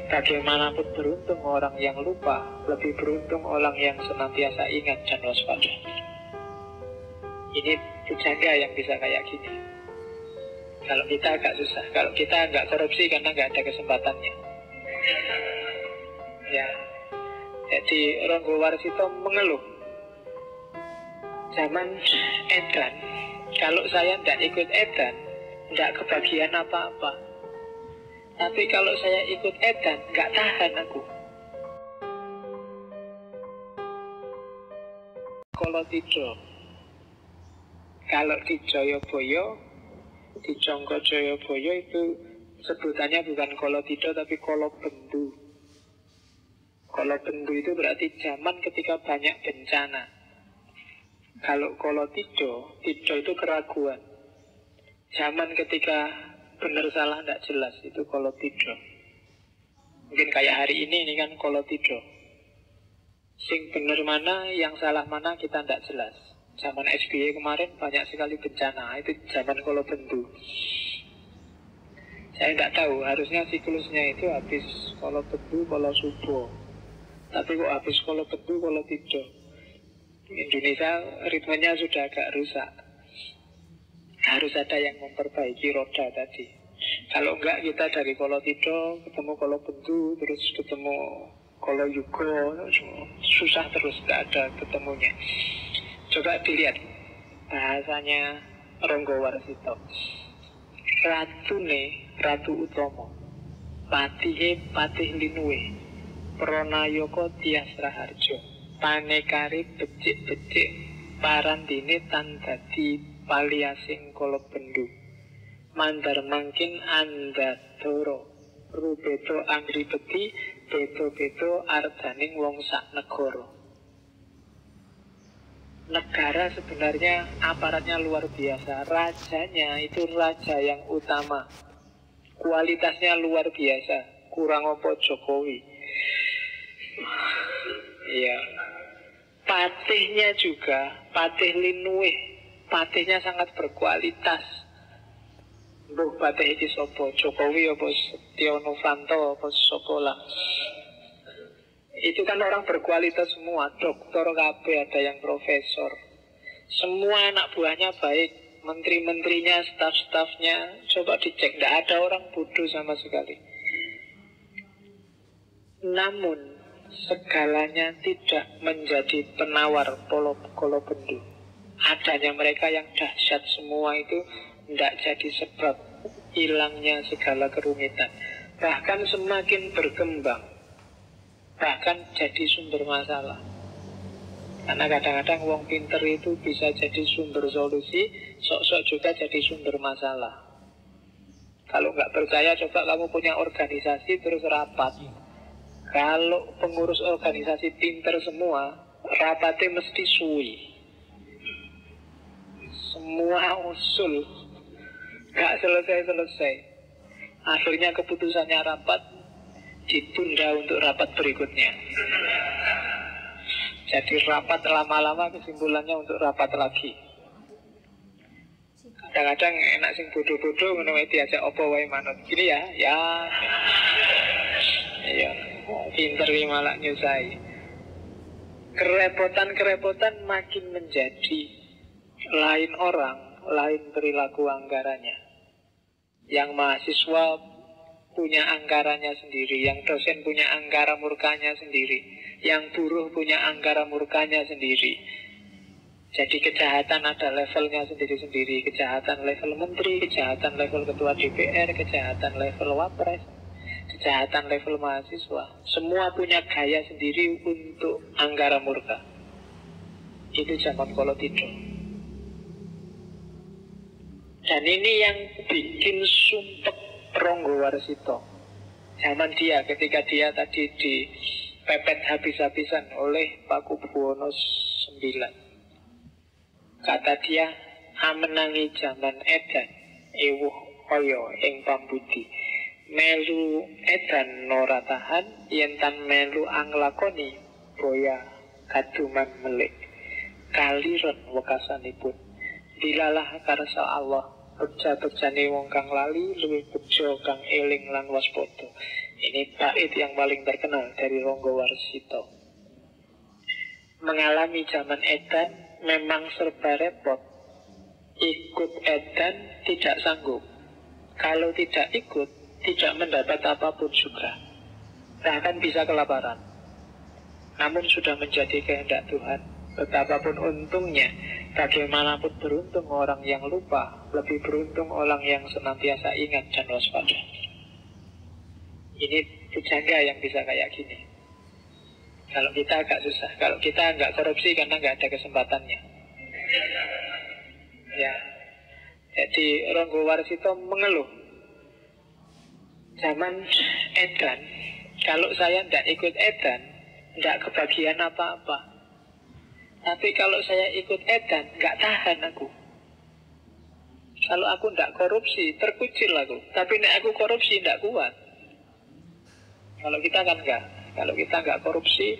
Bagaimanapun beruntung orang yang lupa, lebih beruntung orang yang senantiasa ingat dan waspada. Ini pujangga yang bisa kayak gini. Kalau kita agak susah. Kalau kita nggak korupsi karena nggak ada kesempatannya. Ya. Jadi Ronggo Warsito mengeluh, zaman edan, kalau saya nggak ikut edan, nggak kebagian apa-apa. Tapi kalau saya ikut edan, nggak tahan aku. Kalau di Joyoboyo, di Jonggo Joyoboyo itu sebutannya bukan Kolotido tapi Kolobendu. Kolobendu itu berarti zaman ketika banyak bencana. Kalau Kolotido, Tido itu keraguan. Zaman ketika benar salah tidak jelas, itu Kolotido. Mungkin kayak hari ini kan Kolotido. Sing benar mana, yang salah mana kita tidak jelas. Zaman SBY kemarin banyak sekali bencana, itu zaman Kolobendu. Saya tidak tahu, harusnya siklusnya itu habis Kolobendu, Kolosubo. Tapi kok habis Kolobendu, Kolotido. Indonesia ritmenya sudah agak rusak. Harus ada yang memperbaiki roda tadi. Kalau enggak, kita dari Kolotido ketemu Kolobendu, terus ketemu Koloyugo, susah terus, tidak ada ketemunya. Coba dilihat bahasanya Ronggo Warsito. Ratu Utomo, Patihe Patih Linuwe, Pranayaka Tyas Raharja, Panekari becik-becik parandine tan dadi paliasing Kolobendu. Mandar mangkin andadara, rubedo angribeti, bedo-bedo ardaning wong sak negara. Negara sebenarnya aparatnya luar biasa. Rajanya itu raja yang utama, kualitasnya luar biasa. Kurang opo Jokowi. Iya. Patihnya juga, Patih Linuwe, patihnya sangat berkualitas. Mbok patih iki sapa? Jokowi apa Setia Novanto apa sapa lah. Itu kan orang berkualitas semua, doktor kabeh, ada yang profesor. Semua anak buahnya baik, menteri-menterinya, staf-stafnya, coba dicek, tidak ada orang bodoh sama sekali. Namun segalanya tidak menjadi penawar Kolobendu. Adanya mereka yang dahsyat semua itu tidak jadi sebab hilangnya segala kerumitan. Bahkan semakin berkembang, bahkan jadi sumber masalah. Karena kadang-kadang wong pinter itu bisa jadi sumber solusi, sok-sok juga jadi sumber masalah. Kalau nggak percaya, coba kamu punya organisasi terus rapat. Kalau pengurus organisasi pinter semua, rapatnya mesti suwi. Semua usul nggak selesai-selesai. Akhirnya keputusannya rapat ditunda untuk rapat berikutnya. Jadi rapat lama-lama kesimpulannya untuk rapat lagi. Kadang-kadang enak sing bodoh-bodoh ngono diajak opo wae manut. Gini ya. Iya. Pinter iki malah nyusai. Kerepotan makin menjadi lain orang, lain perilaku anggarannya. Yang mahasiswa punya anggarannya sendiri, yang dosen punya anggara murkanya sendiri, yang buruh punya anggara murkanya sendiri. Jadi kejahatan ada levelnya sendiri-sendiri. Kejahatan level menteri, kejahatan level ketua DPR, kejahatan level wapres, kejahatan level mahasiswa. Semua punya gaya sendiri untuk anggara murka. Itu zaman Kolotido. Dan ini yang bikin sumpek Ronggo Warsito. Zaman dia, ketika dia tadi dipepet habis-habisan oleh Pakubuwono IX. Kata dia, amenangi zaman edan, ewuh oyo ing pambudi. Melu edan nora tahan, yentan melu anglakoni, boya kaduman melik. Kaliren wekasanipun. Dilalah karsa Allah, Beja-bejane wong kang lali, luwih beja kang eling lan waspada. Ini bait yang paling terkenal dari Rangga Warsita. Mengalami zaman edan memang serba repot. Ikut edan tidak sanggup. Kalau tidak ikut, tidak mendapat apapun juga. Bahkan bisa kelaparan. Namun sudah menjadi kehendak Tuhan. Betapapun untungnya, bagaimanapun beruntung orang yang lupa, lebih beruntung orang yang senantiasa ingat dan waspada. Ini pujangga yang bisa kayak gini. Kalau kita agak susah. Kalau kita nggak korupsi karena nggak ada kesempatannya. Ya. Jadi Rangga Warsita mengeluh. Zaman edan, kalau saya tidak ikut edan, tidak kebagian apa-apa. Tapi kalau saya ikut edan, nggak tahan aku. Kalau aku tidak korupsi, terkucil aku. Tapi nek aku korupsi, tidak kuat. Kalau kita kan enggak. Kalau kita nggak korupsi,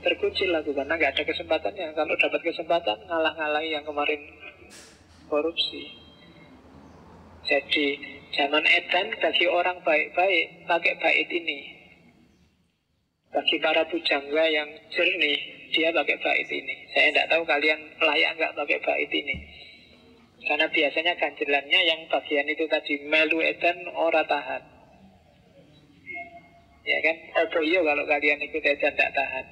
terkucil aku. Karena nggak ada kesempatannya. Kalau dapat kesempatan, ngalah-ngalahi yang kemarin korupsi. Jadi zaman edan bagi orang baik-baik pakai bait ini. Bagi para pujangga yang jernih, dia pakai bait ini. Saya tidak tahu kalian layak nggak pakai bait ini. Karena biasanya ganjelannya yang bagian itu tadi, melu edan ora tahan. Ya kan, opo iyo kalau kalian ikut edan tidak tahan.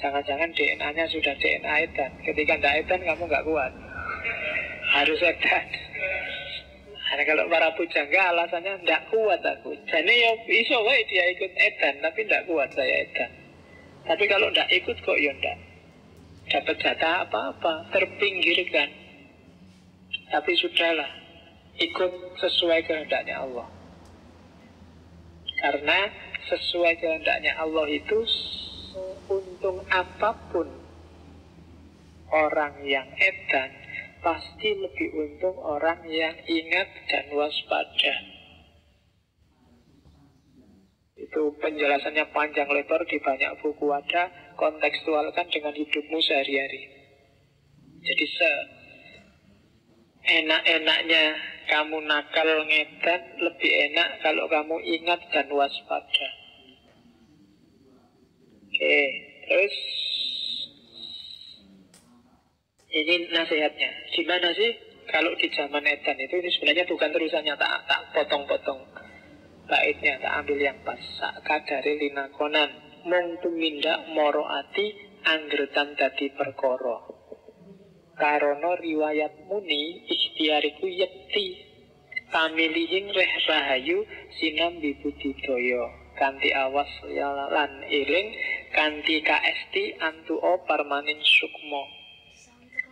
Jangan-jangan DNA-nya sudah DNA edan. Ketika tidak edan kamu nggak kuat. Harus edan. Nah, kalau para pujangga alasannya tidak kuat aku. Jadi ya iso wae dia ikut edan, tapi tidak kuat saya edan. Tapi kalau tidak ikut kok ya tidak dapat jatah apa-apa, terpinggirkan. Tapi sudahlah, ikut sesuai kehendaknya Allah. Karena sesuai kehendaknya Allah itu untung apapun orang yang edan pasti lebih untung orang yang ingat dan waspada. Itu penjelasannya panjang lebar di banyak buku ada, kontekstualkan dengan hidupmu sehari-hari. Jadi enak-enaknya kamu nakal ngedan, lebih enak kalau kamu ingat dan waspada. Oke, terus ini nasihatnya. Gimana sih kalau di zaman edan itu? Ini sebenarnya bukan terusannya, tak potong-potong baitnya, tak ambil yang pas. Sakadare linakonan mung tumindak moro ati anggretan dadi perkara. Karono riwayat muni ikhtiariku yekti pamilihing reh rahayu sinambi budidaya kanthi awas lan eling kanthi kaesti antuo parmaning sukmo.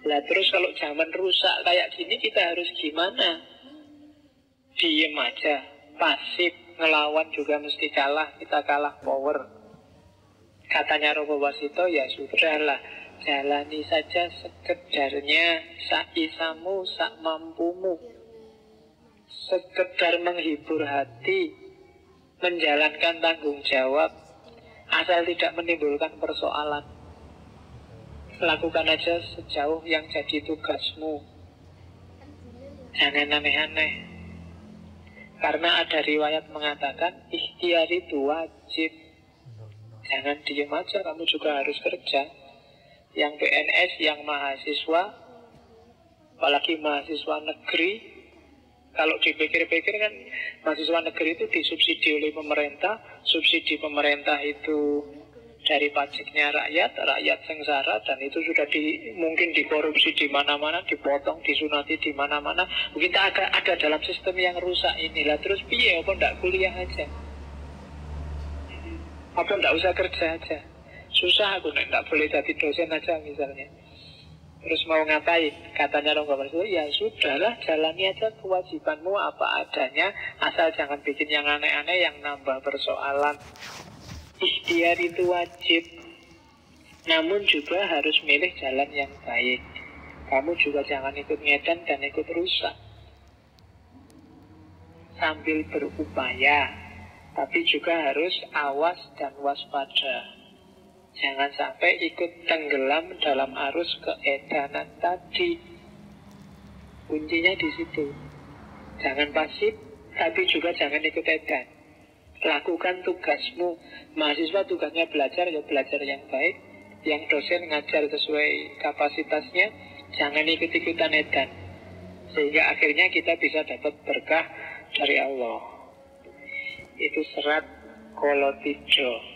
Lah terus kalau zaman rusak kayak gini kita harus gimana? Diem aja, pasif, ngelawan juga mesti kalah, kita kalah power. Katanya Rangga Warsita, ya sudahlah, jalani saja sekedarnya, sakisamu, sak mampumu. Sekedar menghibur hati, menjalankan tanggung jawab, asal tidak menimbulkan persoalan. Lakukan aja sejauh yang jadi tugasmu. Jangan aneh-aneh. Karena ada riwayat mengatakan ikhtiar itu wajib. Jangan diem aja, kamu juga harus kerja. Yang PNS, yang mahasiswa, apalagi mahasiswa negeri, kalau dipikir-pikir kan mahasiswa negeri itu disubsidi oleh pemerintah. Subsidi pemerintah itu dari pajaknya rakyat sengsara, dan itu sudah mungkin dikorupsi di mana-mana, dipotong, disunati di mana-mana. Mungkin ada dalam sistem yang rusak inilah. Terus piye? Apa ndak kuliah aja? Apa ndak usah kerja aja? Susah aku ndak boleh jadi dosen aja misalnya. Terus mau ngapain? Katanya Rangga Warsita, ya sudahlah, jalani aja kewajibanmu apa adanya, asal jangan bikin yang aneh-aneh yang nambah persoalan. Ikhtiar itu wajib, namun juga harus milih jalan yang baik. Kamu juga jangan ikut ngedan dan ikut rusak. Sambil berupaya, tapi juga harus awas dan waspada. Jangan sampai ikut tenggelam dalam arus keedanan tadi. Kuncinya di situ. Jangan pasif, tapi juga jangan ikut edan. Lakukan tugasmu. Mahasiswa tugasnya belajar, ya belajar yang baik. Yang dosen ngajar sesuai kapasitasnya. Jangan ikut-ikutan edan. Sehingga akhirnya kita bisa dapat berkah dari Allah. Itu serat Kolotidjo.